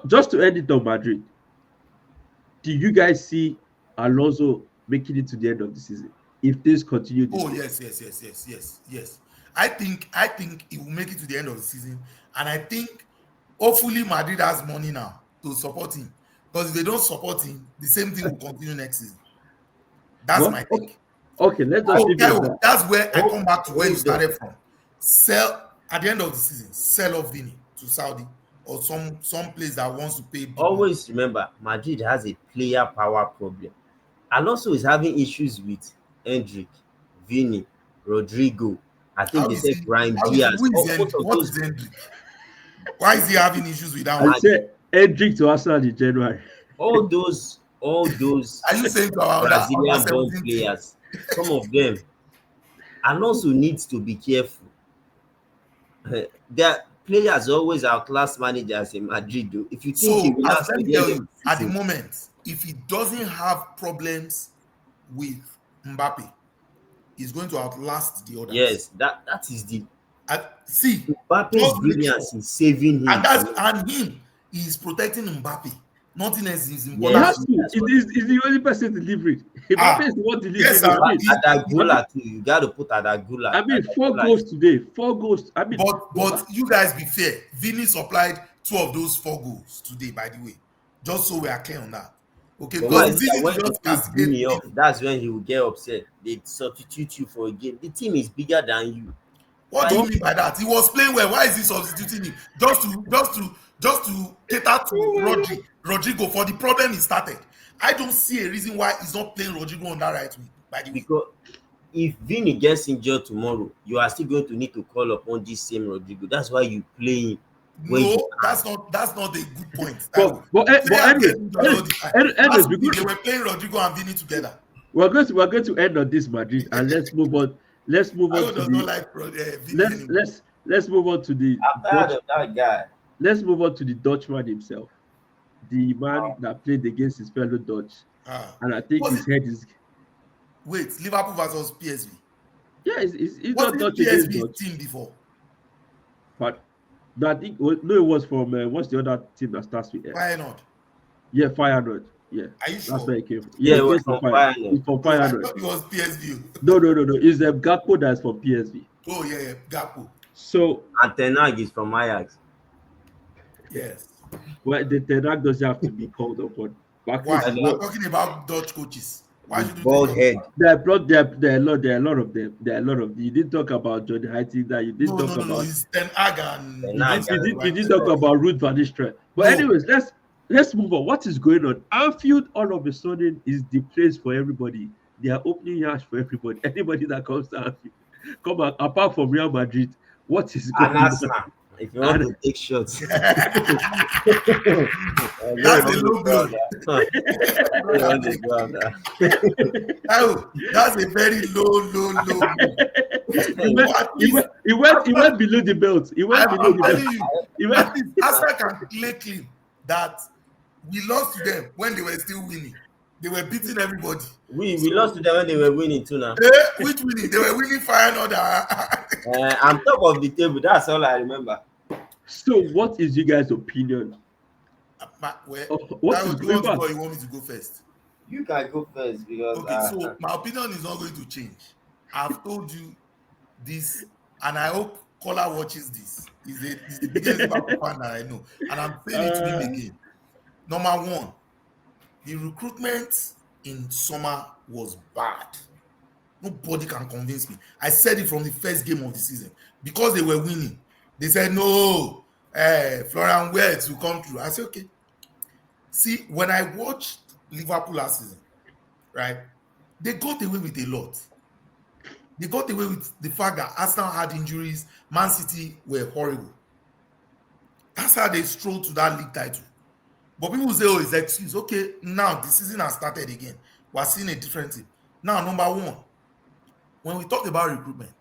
Just to end it on Madrid, do you guys see Alonso making it to the end of the season if this continues? Yes. I think he will make it to the end of the season, and I think hopefully Madrid has money now to support him. Because if they don't support him, the same thing will continue next season. That's Well, my take. okay, let's just So leave it at that. that's where I come back to where you Hold on. started from. Sell at the end of the season, sell off Vini to Saudi or some place that wants to pay big money. Always remember, Madrid has a player power problem. Alonso is having issues with Hendrick, Vini, Rodrigo. I think How they is said he? Brian How is Diaz. who is Both Hendrick? of What those is Hendrick? Why is he having issues with that I one? said Hendrick to Arsenal in January. all those Are you saying to our under Brazilian born 17 team? players, some of them, Alonso needs to be careful. Their players always outclass managers in Madrid. Though. If you think he So will as last let to me the end tell of you, the at the season, moment, if he doesn't have problems with Mbappe, he's going to outlast the others. yes, that is the See, Mbappe's just make sure. brilliance in saving him. And him, he is protecting Mbappe. Nothing else is He important. has to. That's what- He's the only person delivering. Mbappe is the one delivering. yes, sir. I mean, Adagula too. You got to put Adagula. I mean, 4 Adagula goals today. 4 goals. I mean, But you guys be fair. Vini supplied 2 of those 4 goals today, by the way. Just so we are clear on that. Okay, But why because is it's it easy that when to you just put castigate Vini off, Vini. that's when he will get upset. They substitute you for a game. The team is bigger than you. What do you mean by that? He was playing well. Why is he substituting him? Just to cater to Rodrigo for the problem he started. I don't see a reason why he's not playing Rodrigo on that right wing. By the way, Because if Vini gets injured tomorrow, you are still going to need to call upon this same Rodrigo. That's why you play him. no, that's not a good point. but anyway, anyways, They were playing Rodrigo and Vini together. we're going to end on this Madrid and let's move on. Let's move I on to does not the like Vini anymore. let's move on to the I'm tired Dutch, of that guy. let's move on to the Dutchman himself, the man that played against his fellow Dutch, and I think Was his head is Wait, Liverpool versus PSV. he's Was not it Dutch against PSV Dutch, team before? but no, I think no, it was from what's the other team that starts with F? Why not? Yeah, Feyenoord. Yeah, Are you that's sure? where it came from. Yeah, it it was came from from Feyenoord. It's from I Feyenoord. thought it was PSV. No. It's Gakpo that's from PSV. Oh yeah, Gakpo. So And Ten Hag is from Ajax. Yes. well, the Ten Hag doesn't have to be called upon. Why? We're talking about Dutch coaches. Why should you Bald take head. There are a lot of them. There are a lot of them. You didn't talk about Johnny Heiting. That you didn't No. talk about. It's Ten Hag and Ten Hag. You didn't talk about Ruud van Nistelrooy. But No. anyways, let's move on. What is going on? Anfield all of a sudden is the place for everybody. They are opening yash for everybody. Anybody that comes to Anfield, come on. Apart from Real Madrid, what is going And on? Arsenal. If you want to take shots. That's a low blow. Oh, that's a very low. He went below the belt. He went below I'm the telling belt. you, He went, Arsenal can lay claim that we lost to them when they were still winning. They were beating everybody. We lost to them when they were winning too now. Which winning? They were winning Feyenoord. I'm top of the table. That's all I remember. so, what is you guys' opinion? What is going on? You want me to go first? You can go first because Okay, so my opinion is not going to change. I've told you this, and I hope Kola watches this. He's the biggest Liverpool fan that I know, and I'm saying it to him again. Number one, the recruitment in summer was bad. Nobody can convince me. I said it from the first game of the season because they were winning. They said no, Florian Wirtz will come through. I said okay. See, when I watched Liverpool last season, right, they got away with a lot. They got away with the fact that Arsenal had injuries, Man City were horrible. That's how they strolled to that league title. But people say, oh, it's an excuse. Okay, now the season has started again. We're seeing a different team. Now, number one, when we talk about recruitment,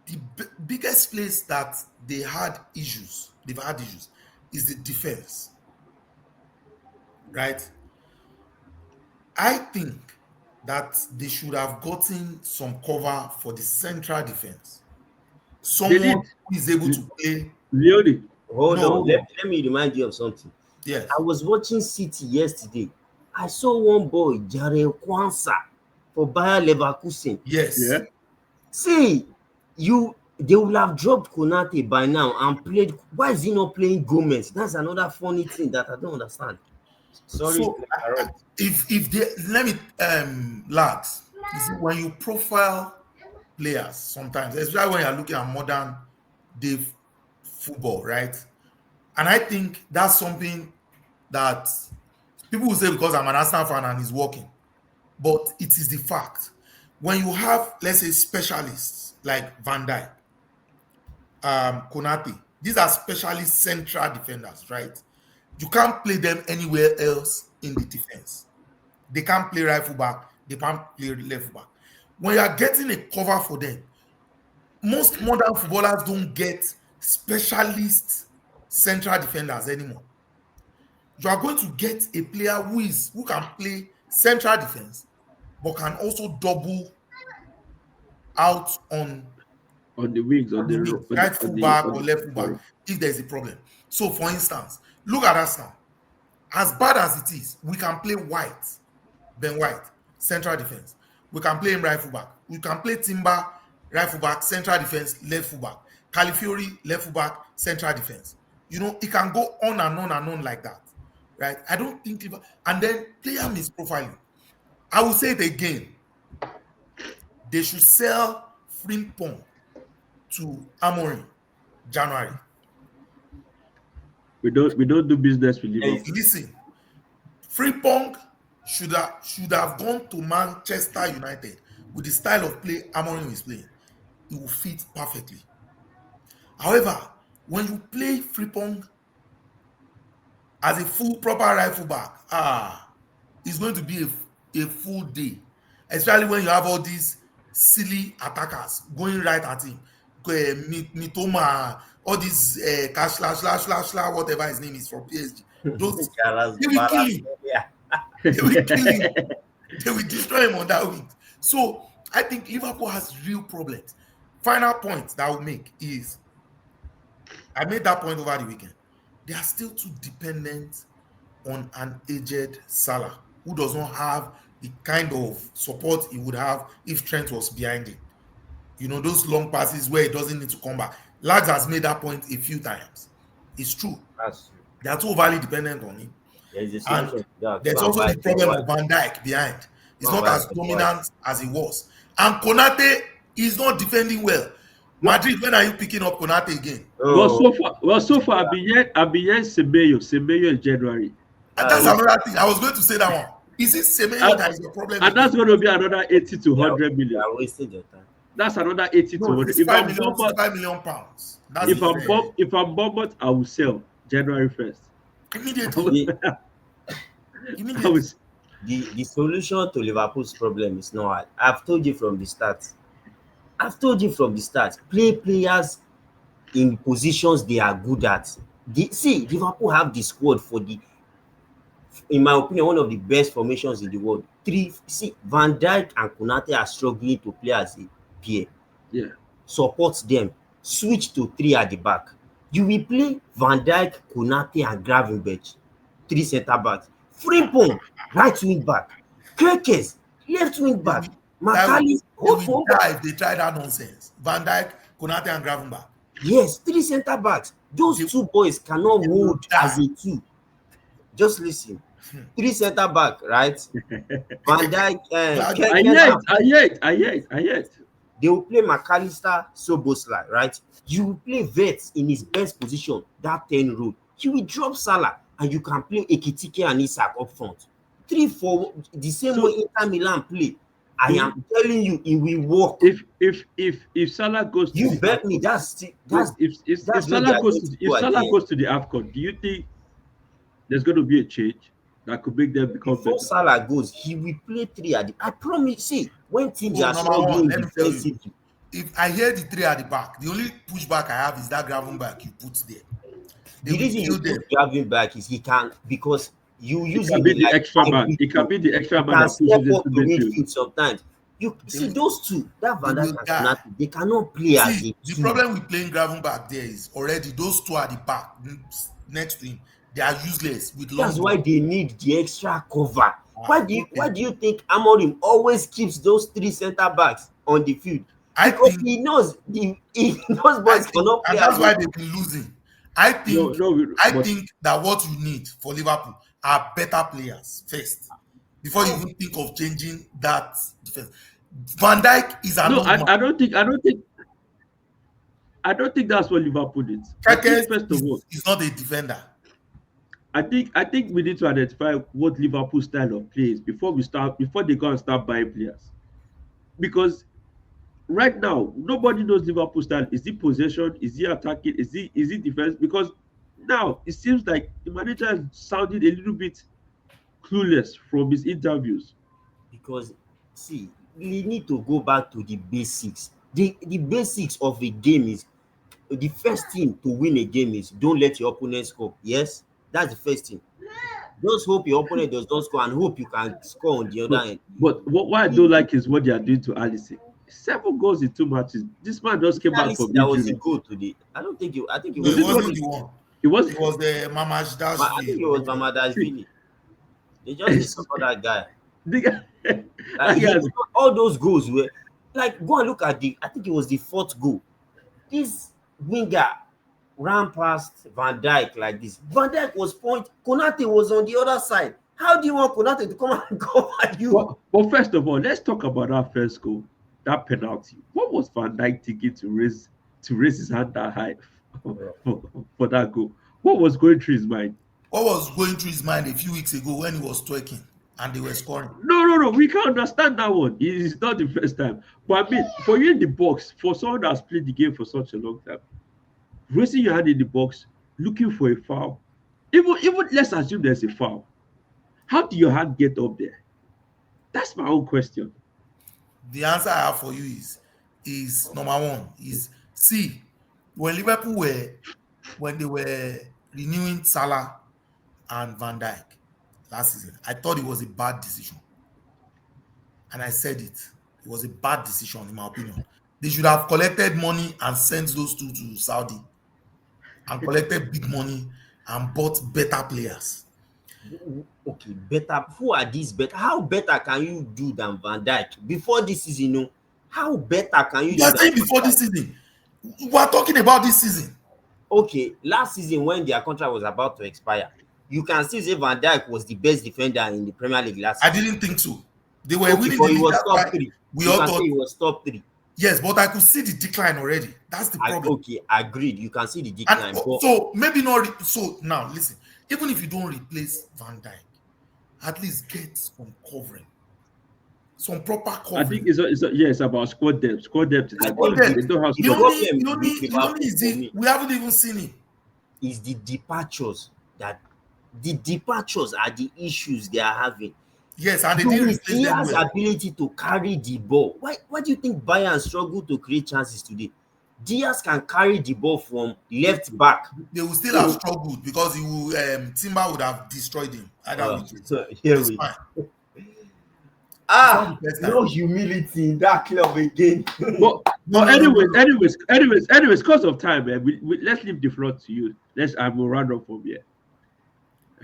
the biggest place that they've had issues, is the defense. Right? I think that they should have gotten some cover for the central defense. Someone who is able to play. Leone. Hold on. Let me remind you of something. Yes. I was watching City yesterday. I saw one boy, Jarell Kwanzaa, for Bayer Leverkusen. Yes. Yeah. See, they will have dropped Konate by now and played. Why is he not playing Gomez? That's another funny thing that I don't understand. Sorry So to interrupt. if they let me Lads, you see, when you profile players sometimes, especially when you're looking at modern day football, right? And I think that's something that people will say because I'm an Arsenal fan and it's working, but it is the fact. When you have, let's say, specialists like Van Dijk, Konate, these are specialist central defenders, right? You can't play them anywhere else in the defense. They can't play right full back, they can't play left full back. When you are getting a cover for them, most modern footballers don't get specialist central defenders anymore. You are going to get a player who can play central defense but can also double out on the wings, on the wings, right full back or left full back sorry. if there's a problem. So, for instance, look at us now. As bad as it is, we can play Ben White, central defense. We can play him right full back. We can play Timber, right full back, central defense, left full back. Califiori, left full back, central defense. You know, it can go on and on and on like that, right? I don't think, and then player misprofiling. I will say it again. They should sell Frimpong to Amorim January. We don't do business with Liverpool. Listen, Frimpong should have gone to Manchester United with the style of play Amorim is playing. It will fit perfectly. However, when you play Frimpong as a full proper right full back, it's going to be a full day, especially when you have all these silly attackers going right at him. Mitoma, all these whatever his name is from PSG. Those they will kill him. They will kill him. They will destroy him on that wing. So I think Liverpool has real problems. Final point that I will make is, I made that point over the weekend. They are still too dependent on an aged Salah who does not have the kind of support he would have if Trent was behind him. You know, those long passes where he doesn't need to come back. Lagz has made that point a few times. It's true. That's true. They are too overly dependent on him. There's And there's also the problem of Van Dijk behind. He's not as dominant as he was. And Konate is not defending well. Madrid, when are you picking up Konate again? So far, I've been hearing Semedo in January. And that's another thing. I was going to say that one. Is it Semedo that is the problem? And that's going to be another 80 to 100 million. You are wasting your time. That's another 80 to 100. If I'm £5 million. If I'm Bournemouth, I will sell January 1st. Immediately. The solution to Liverpool's problem is not hard. I've told you from the start. Play players in positions they are good at. Liverpool have the squad for in my opinion, one of the best formations in the world. Van Dijk and Konate are struggling to play as a pair. Yeah. Support them. Switch to 3 at the back. You will play Van Dijk, Konate, and Gravenberch. 3 centre backs. Frimpong, right wing back. Kirkes, left wing back. McAllister, if they try that nonsense. Van Dijk, Konate, and Gravenberch. Yes, 3 centre backs. Those 2 boys cannot hold as a 2. Just listen. 3 centre back, right? Van Dijk, I yet. They will play McAllister, Szoboszlai, right? You will play Vets in his best position, that 10 road. He will drop Salah, and you can play Ekitike and Isak up front. 3-4, the same way Inter Milan play. I am telling you, it will work. If Salah goes, you bet me. If Salah goes to the AFCON, do you think there's going to be a change that could make them become better? Before Salah goes, he will play 3 at the. I promise. See, when teams are struggling defensively, if I hear the 3 at the back, the only pushback I have is that Gravenberch you put there. The reason you put Gravenberch is he can, because you use it. The extra man. It can be the extra man that step up to midfield sometimes. You see those 2, that Van Dijk and Konate, they cannot play as a 2. The problem with playing Gravenberch there is already those 2 at the back next to him, they are useless. That's why they need the extra cover. Why do you think Amorim always keeps those 3 centre backs on the field? Because he knows boys cannot play. And that's why they've been losing. I think that what you need for Liverpool, are better players first before you How? even think of changing that defense. Van Dijk is an No, old man. I don't think that's what Liverpool did. I Kekes think first of all, is not a defender. I think we need to identify what Liverpool style of play is before they go and start buying players. Because right now, nobody knows Liverpool style. Is it possession? Is it attacking? Is it defense? Because now it seems like the manager is sounding a little bit clueless from his interviews. Because see, we need to go back to the basics. The basics of a game is the first thing to win a game is don't let your opponent score. Yes, that's the first thing. Just hope your opponent does not score and hope you can score on the other But end. what I don't like is what they are doing to Alisson. 7 goals in 2 matches. This man just came back Alisson from that was the injury. goal today. I don't think I think it No, was it Was it wasn't not? the one. It was. It was the I think it was Mamajdashvili. Mamadashvili. They just need to support that guy. The guy, Like that guy's all those goals were like go and look at the I think it was the fourth goal. This winger ran past Van Dijk like this. Van Dijk was point. Konate was on the other side. How do you want Konate to come and cover you? But first of all, let's talk about that first goal, that penalty. What was Van Dijk thinking to raise his hand that high for that goal? What was going through his mind? What was going through his mind a few weeks ago when he was twerking and they were scoring? No. We can understand that one. It's not the first time. But I mean, for you in the box, for someone that's played the game for such a long time, raising your hand in the box, looking for a foul. Even let's assume there's a foul. How do your hand get up there? That's my own question. The answer I have for you is number one is see when Liverpool were when they were renewing Salah and Van Dijk last season, I thought it was a bad decision. And I said it. It was a bad decision, in my opinion. They should have collected money and sent those two to Saudi and collected big money and bought better players. Okay, better. Who are these better? How better can you do than Van Dijk before this season? You know, how better can you You do are than saying Van before Dijk? this season. We are talking about this season. Okay, last season when their contract was about to expire, you can still say Van Dijk was the best defender in the Premier League last I season. didn't think so. They were Okay, winning but the he league. was That's why top three. we You all can say thought, he was top three. yes, but I could see the decline already. That's the problem. Okay, agreed. You can see the And decline. But so maybe not. So now listen, even if you don't replace Van Dijk, at least get some covering, some proper I think covering. it's about squad depth. Squad depth is I like think But then they don't have the the squad only, depth. problem the only, with the only Liverpool is for the me we haven't even seen him. is the departures are the issues they are having. Yes, and they didn't Luis replace them Diaz's well. ability to carry the ball. Why do you think Bayern struggle to create chances today? Diaz can carry the ball from left back. They will still have struggled because he will, Timber would have destroyed him either which way. So here It's we fine. It's not the first no time. humility in that club again. But No, no, no, no, no. anyways, because of time, man, let's leave the floor to you. I will round up from here.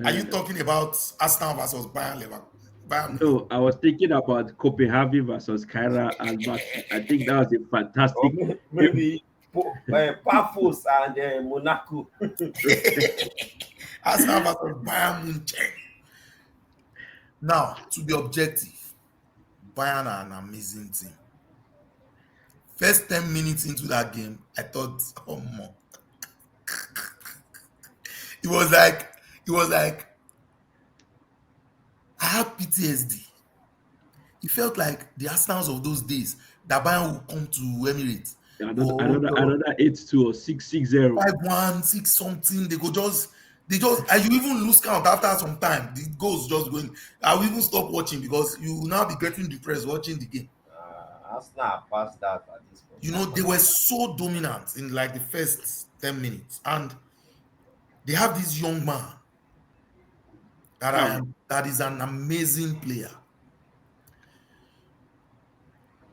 Are you talking about Arsenal versus Bayern Leverkusen? Bayern Munich? No, I was thinking about Copenhagen versus Kyra and Maki. I think that was a fantastic. Maybe Pafos and Monaco. Arsenal versus Bayern Munich. Now, to be objective, Bayern are an amazing team. First 10 minutes into that game, I thought, oh my. It was like I had PTSD. It felt like the Arsenals of those days that Bayern would come to Emirates. Another 8-2 or 6-0. 5-1, 6 something. They just and you even lose count after some time. The goals just going. I will even stop watching because you will now be getting depressed watching the game. Arsenal past that at this point. You know, they were so dominant in like the first 10 minutes. And they have this young man that is an amazing player.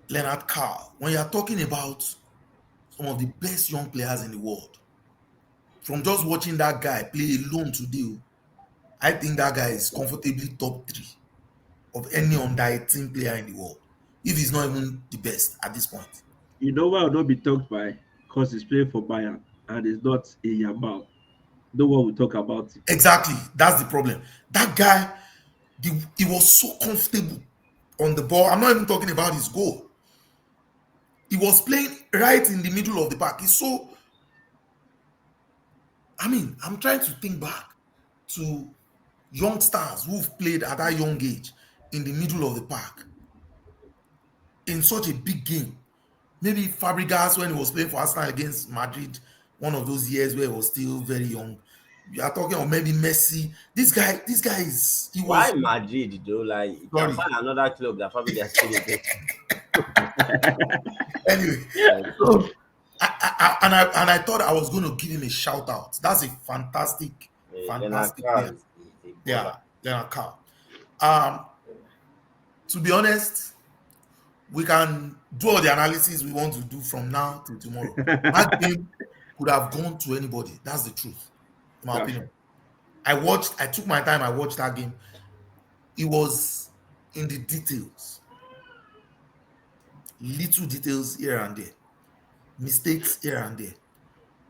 Leonard Carl. When you're talking about some of the best young players in the world, from just watching that guy play alone today, I think that guy is comfortably top 3 of any under 18 player in the world. If he's not even the best at this point. You know why I will not be talked by? Because he's playing for Bayern and it's not a Yamal. no one will talk about it. Exactly. That's the problem. That guy, he was so comfortable on the ball. I'm not even talking about his goal. He was playing right in the middle of the park. He's so, I mean, I'm trying to think back to youngsters who've played at that young age in the middle of the park in such a big game. Maybe Fabregas when he was playing for Arsenal against Madrid, one of those years where he was still very young. You are talking, or maybe Messi. This guy he Why was Madrid though? Like you can sorry. find another club that probably has played against. Anyway, Like, so I thought I was going to give him a shout out. That's a fantastic Leonard player. is a Yeah, baller. Leonard Carl. To be honest, we can do all the analysis we want to do from now till tomorrow. That game could have gone to anybody. That's the truth, in my opinion. I took my time, I watched that game. It was in the details, little details here and there, mistakes here and there.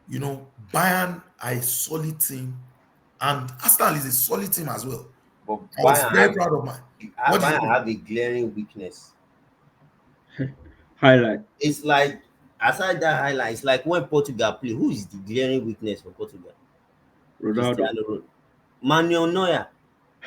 You know, Bayern are a solid team, and Arsenal is a solid team as well. But I was Bayern very have, proud of mine. What do you Bayern think? have a glaring weakness. Highlight. It's like aside that highlight, it's like when Portugal play. Who is the glaring weakness for Portugal? Ronaldo. Cristiano Ronaldo. Manuel Neuer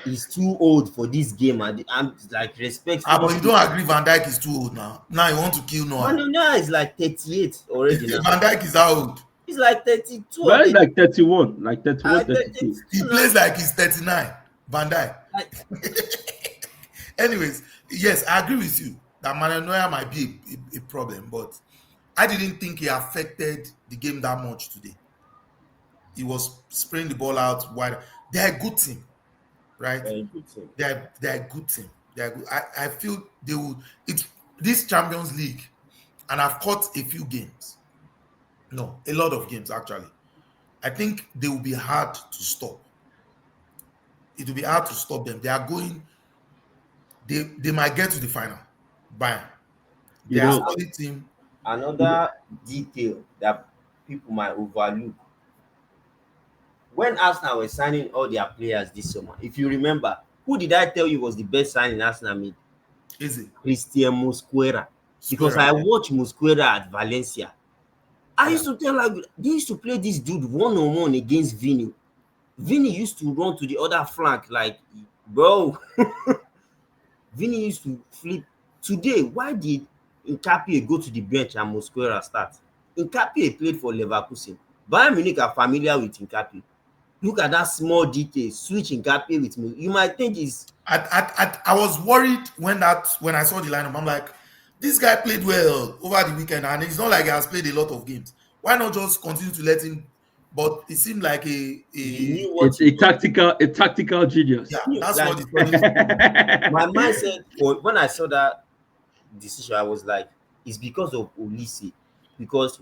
is too old for this game, and I'm like respectfully. But you don't agree Van Dijk is too old now. Now you want to kill Noah. Manuel Neuer is like 38 already now. Van Dijk is how old? He's like 32. Well, already. like 31, like 31, Like 32. He plays like he's 39. Van Dijk. Like, Anyways, yes, I agree with you that Manuel Neuer might be a problem, but I didn't think he affected the game that much today. He was spraying the ball out wide. They're a good team, right? very good team. They're a good team. They're good. I feel they will. It's this Champions League, and I've caught a few games. No, a lot of games actually. I think they will be hard to stop. It will be hard to stop them. They are going. They might get to the final. Bayern. They You are a know, solid team. Another detail that people might overlook. When Arsenal were signing all their players this summer, if you remember, who did I tell you was the best signing Arsenal made? Is it? Christian Mosquera. Because Square, I yeah. watched Mosquera at Valencia. I Yeah. used to tell her they used to play this dude one-on-one against Vini. Vini used to run to the other flank like, bro. Vini used to flip. Today, why did Nkapie go to the bench and Mosquera start? Nkapie played for Leverkusen. Bayern Munich are familiar with Nkapie. Look at that small detail. Switch Nkapie with me. You might think it's I was worried when I saw the lineup. I'm like, this guy played well over the weekend, and it's not like he has played a lot of games. Why not just continue to let him? But it seemed like he knew what it's a tactical genius. yeah, that's like- what he's trying to do. my mindset when I saw that decision, I was like, it's because of Olise. Because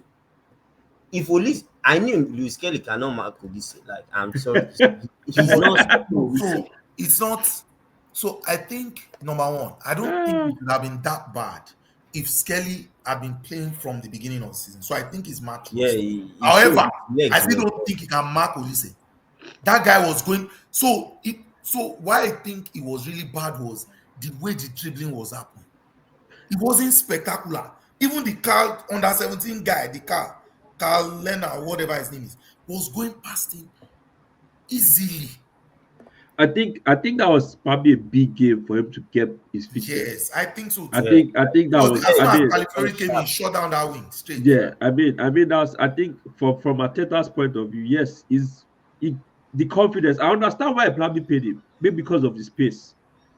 if Olise, I knew Luis Kelly cannot mark Olise. Like, I'm sorry, he's not. So it's not. So I think number one, I don't think it would have been that bad if Skelly had been playing from the beginning of the season. So I think he's matched. Yeah. However, showed his legs, I still man. don't think he can mark Olise. That guy was going. So why I think it was really bad was the way the dribbling was happening. It wasn't spectacular. Even the Carl under 17 guy, the Carl Lena or whatever his name is, was going past him easily. I think that was probably a big game for him to get his feet. Yes, I think so too. I think that Because was. as soon I as mean, California came in, shut down that wing straight. yeah. I mean that was. I think from Arteta's point of view, yes, the confidence. I understand why I probably paid him, maybe because of the space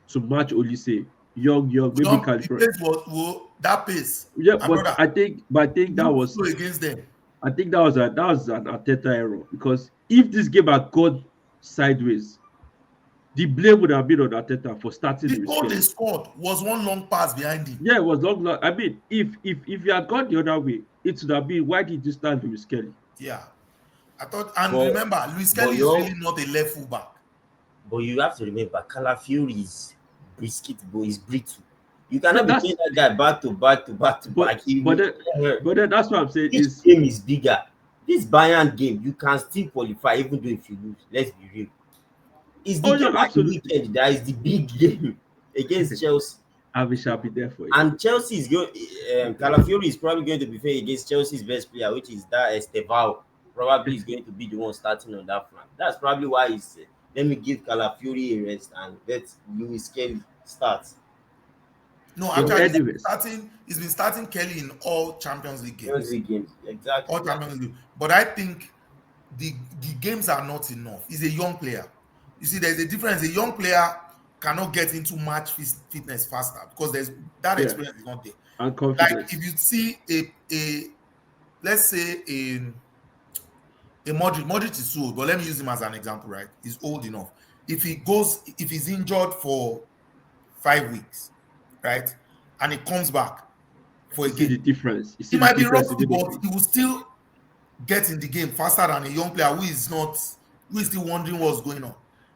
to match Olise, young, maybe The California. pace was that pace. Yeah, My but brother, I think that was. go against them. I think that was an Arteta error, because if this game had gone sideways, the blame would have been on Arteta for starting The the goal they game. scored was one long pass behind him. Yeah, it was long. I mean, if you had gone the other way, it would have been, why did you start with Kelly? Yeah, I thought. And But- remember, Luis Kelly is you're- really not a left fullback. But you have to remember, Calafiori is brisket, but is brittle. You cannot be that's- playing that guy back to back to back to But back. He but will then, get hurt. but then that's what I'm saying Each is game is bigger. This Bayern game, you can still qualify even though if you lose. Let's be real. It's the Oh game no, at the absolutely. weekend that is the big game against Chelsea. I shall be there for you. And Chelsea is going. Calafiori is probably going to be playing against Chelsea's best player, which is that Estevao. Probably is going to be the one starting on that flank. That's probably why he's. Let me give Calafiori a rest and let Lewis Kelly start. No, So actually, anyways, he's been starting Kelly in all Champions League games. Chelsea games, exactly. All Champions League. But I think the games are not enough. He's a young player. You see, there's a difference. A young player cannot get into match fitness faster because there's that Yeah. experience is not there. and confidence. Like if you see a let's say a Modric is too old, but let me use him as an example, right? He's old enough. If he's injured for 5 weeks, right, and he comes back for a You see the game, difference. You see he might the be difference rusty, but immediately. he will still get in the game faster than a young player who is still wondering what's going on,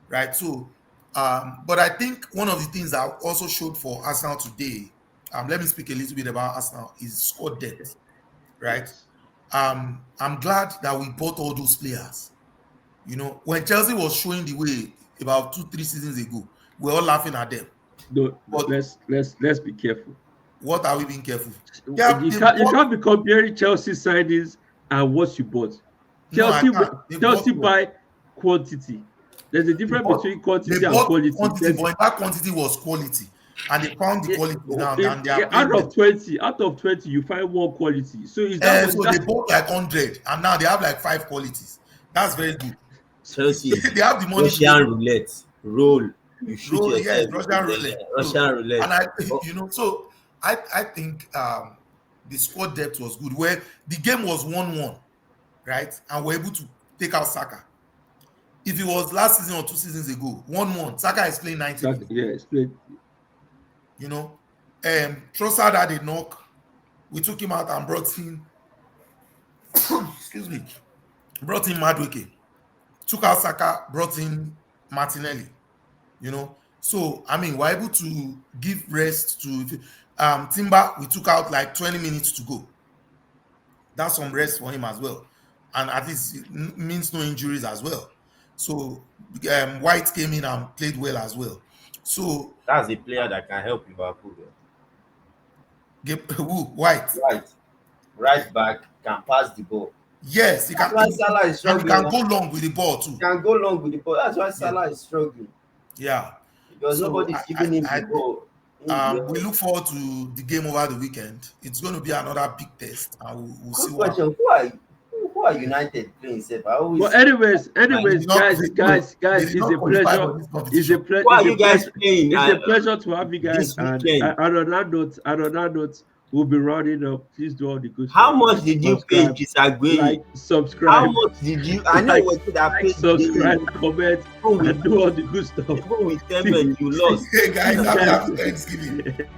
right? So, but I think one of the things that also showed for Arsenal today, let me speak a little bit about Arsenal, is squad depth, right? Yes. I'm glad that we bought all those players. You know, when Chelsea was showing the way about 2-3 seasons ago, we were all laughing at them. No, But let's be careful. what are we being careful? Yeah, you can't be comparing Chelsea signings and what you bought. Chelsea buy quantity. There's a difference between quantity and quality. Quantity, but that quantity was quality, and they found the quality now. And they are out of 20, you find one quality. So is that so they bought like 100, and now they have like 5 qualities. That's very good. Chelsea, they have the money. Russian roulette, roll. You shoot Roll, yourself. yes, Russian roulette. Russian roulette. And I think the squad depth was good. Where the game was 1-1, right, and we're able to take out Saka. If it was last season or 2 seasons ago, 1-1, Saka is playing 90 minutes. Yeah, it's played. You know, Trossard had a knock. We took him out and brought in. excuse me, brought in Madueke. Took out Saka, brought in Martinelli. You know, so I mean, we're able to give rest to Timber. We took out like 20 minutes to go. That's some rest for him as well, and at least it means no injuries as well. So White came in and played well as well. So That's a player that can help Liverpool. who? White? Right back, can pass the ball. Yes, he can. That's why Salah is And he struggling. can go long with the ball too. He can go long with the ball. That's why Salah is struggling. Yeah. Because nobody's giving him the ball. We look forward to the game over the weekend. It's going to be another big test, and we'll see Good what. question. Who are United playing? Well, anyways, guys, it's a pleasure. It's a pleasure. Who are you guys playing? It's a pleasure to have you guys. This And weekend. on that note, we'll be rounding up. Please do all the good How stuff. much did you pay Gisagwe? Like, How subscribe, much did you? I know Like- what you have paid. subscribe, comment, and do all the good stuff. Even with them and you lost. Hey guys, happy Thanksgiving.